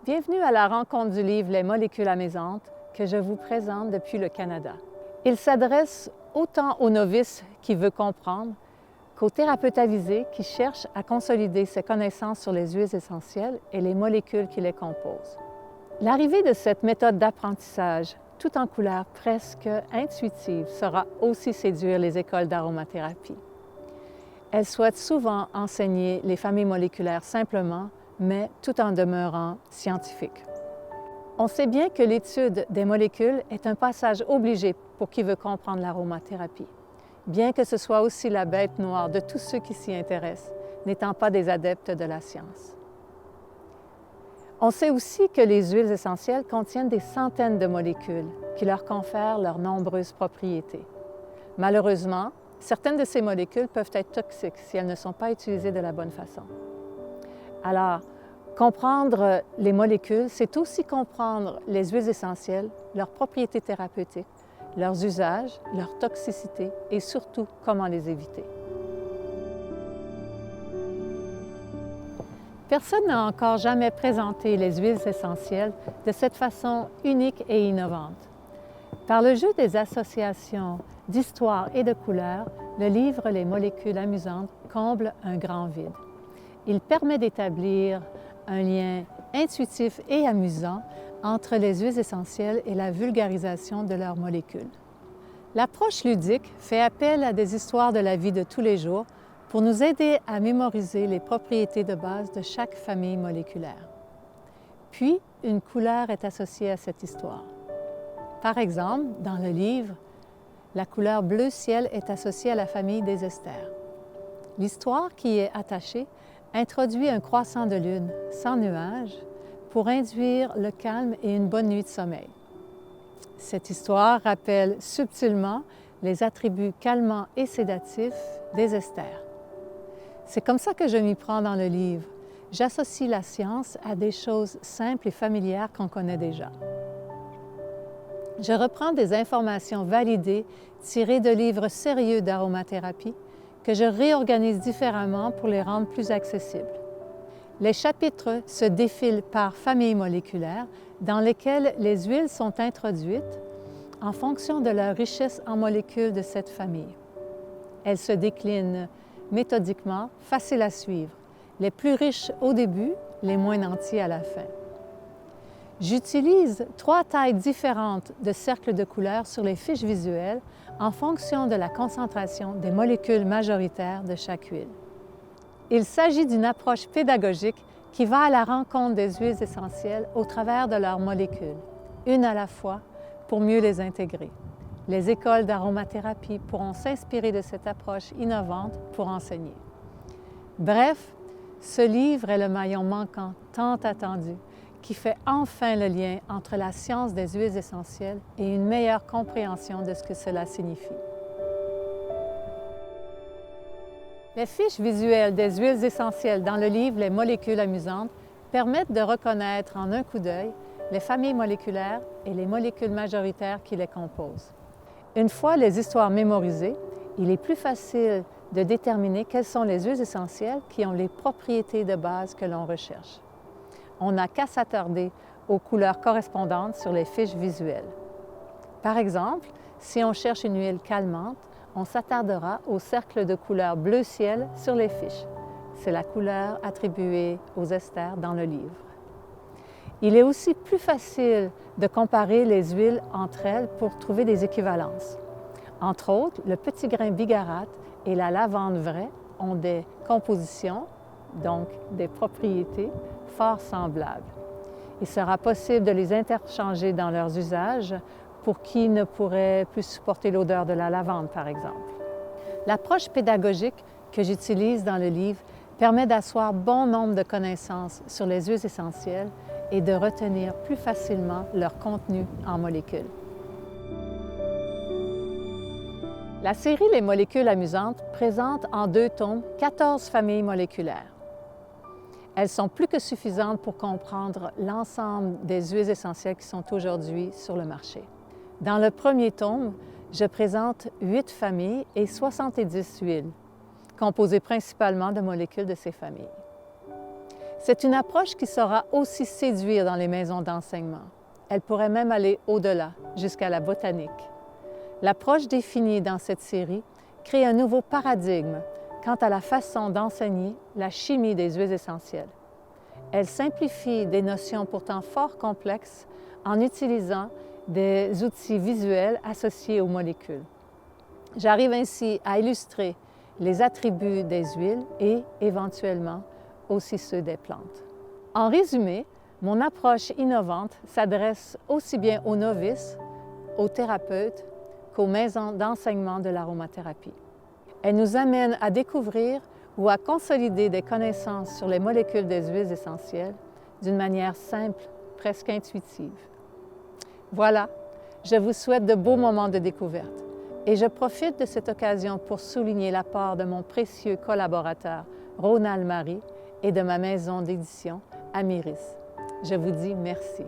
Bienvenue à la rencontre du livre Les molécules amaisantes que je vous présente depuis le Canada. Il s'adresse autant aux novices qui veulent comprendre qu'aux thérapeutes avisés qui cherchent à consolider ses connaissances sur les huiles essentielles et les molécules qui les composent. L'arrivée de cette méthode d'apprentissage, tout en couleur presque intuitive, saura aussi séduire les écoles d'aromathérapie. Elles souhaitent souvent enseigner les familles moléculaires simplement, mais tout en demeurant scientifiques. On sait bien que l'étude des molécules est un passage obligé pour qui veut comprendre l'aromathérapie, bien que ce soit aussi la bête noire de tous ceux qui s'y intéressent, n'étant pas des adeptes de la science. On sait aussi que les huiles essentielles contiennent des centaines de molécules qui leur confèrent leurs nombreuses propriétés. Malheureusement, certaines de ces molécules peuvent être toxiques si elles ne sont pas utilisées de la bonne façon. Alors, comprendre les molécules, c'est aussi comprendre les huiles essentielles, leurs propriétés thérapeutiques, leurs usages, leur toxicité et surtout comment les éviter. Personne n'a encore jamais présenté les huiles essentielles de cette façon unique et innovante. Par le jeu des associations d'histoire et de couleurs, le livre Les molécules amusantes comble un grand vide. Il permet d'établir un lien intuitif et amusant entre les huiles essentielles et la vulgarisation de leurs molécules. L'approche ludique fait appel à des histoires de la vie de tous les jours pour nous aider à mémoriser les propriétés de base de chaque famille moléculaire. Puis, une couleur est associée à cette histoire. Par exemple, dans le livre, la couleur bleu ciel est associée à la famille des esters. L'histoire qui y est attachée introduit un croissant de lune sans nuages pour induire le calme et une bonne nuit de sommeil. Cette histoire rappelle subtilement les attributs calmants et sédatifs des esters. C'est comme ça que je m'y prends dans le livre. J'associe la science à des choses simples et familières qu'on connaît déjà. Je reprends des informations validées tirées de livres sérieux d'aromathérapie que je réorganise différemment pour les rendre plus accessibles. Les chapitres se défilent par famille moléculaire dans lesquels les huiles sont introduites en fonction de leur richesse en molécules de cette famille. Elles se déclinent méthodiquement, faciles à suivre, les plus riches au début, les moins nantis à la fin. J'utilise 3 tailles différentes de cercles de couleurs sur les fiches visuelles en fonction de la concentration des molécules majoritaires de chaque huile. Il s'agit d'une approche pédagogique qui va à la rencontre des huiles essentielles au travers de leurs molécules, une à la fois, pour mieux les intégrer. Les écoles d'aromathérapie pourront s'inspirer de cette approche innovante pour enseigner. Bref, ce livre est le maillon manquant tant attendu qui fait enfin le lien entre la science des huiles essentielles et une meilleure compréhension de ce que cela signifie. Les fiches visuelles des huiles essentielles dans le livre Les molécules amusantes permettent de reconnaître en un coup d'œil les familles moléculaires et les molécules majoritaires qui les composent. Une fois les histoires mémorisées, il est plus facile de déterminer quelles sont les huiles essentielles qui ont les propriétés de base que l'on recherche. On n'a qu'à s'attarder aux couleurs correspondantes sur les fiches visuelles. Par exemple, si on cherche une huile calmante, on s'attardera au cercle de couleur bleu ciel sur les fiches. C'est la couleur attribuée aux esters dans le livre. Il est aussi plus facile de comparer les huiles entre elles pour trouver des équivalences. Entre autres, le petit grain bigarade et la lavande vraie ont des compositions, donc des propriétés, fort semblables. Il sera possible de les interchanger dans leurs usages pour qui ne pourrait plus supporter l'odeur de la lavande, par exemple. L'approche pédagogique que j'utilise dans le livre permet d'asseoir bon nombre de connaissances sur les huiles essentielles et de retenir plus facilement leur contenu en molécules. La série Les molécules amusantes présente en 2 tomes 14 familles moléculaires. Elles sont plus que suffisantes pour comprendre l'ensemble des huiles essentielles qui sont aujourd'hui sur le marché. Dans le premier tome, je présente 8 familles et 70 huiles, composées principalement de molécules de ces familles. C'est une approche qui saura aussi séduire dans les maisons d'enseignement. Elle pourrait même aller au-delà, jusqu'à la botanique. L'approche définie dans cette série crée un nouveau paradigme quant à la façon d'enseigner la chimie des huiles essentielles. Elle simplifie des notions pourtant fort complexes en utilisant des outils visuels associés aux molécules. J'arrive ainsi à illustrer les attributs des huiles et, éventuellement, aussi ceux des plantes. En résumé, mon approche innovante s'adresse aussi bien aux novices, aux thérapeutes, qu'aux maisons d'enseignement de l'aromathérapie. Elle nous amène à découvrir ou à consolider des connaissances sur les molécules des huiles essentielles d'une manière simple, presque intuitive. Voilà, je vous souhaite de beaux moments de découverte et je profite de cette occasion pour souligner l'apport de mon précieux collaborateur, Ronald Marie, et de ma maison d'édition, Amiris. Je vous dis merci.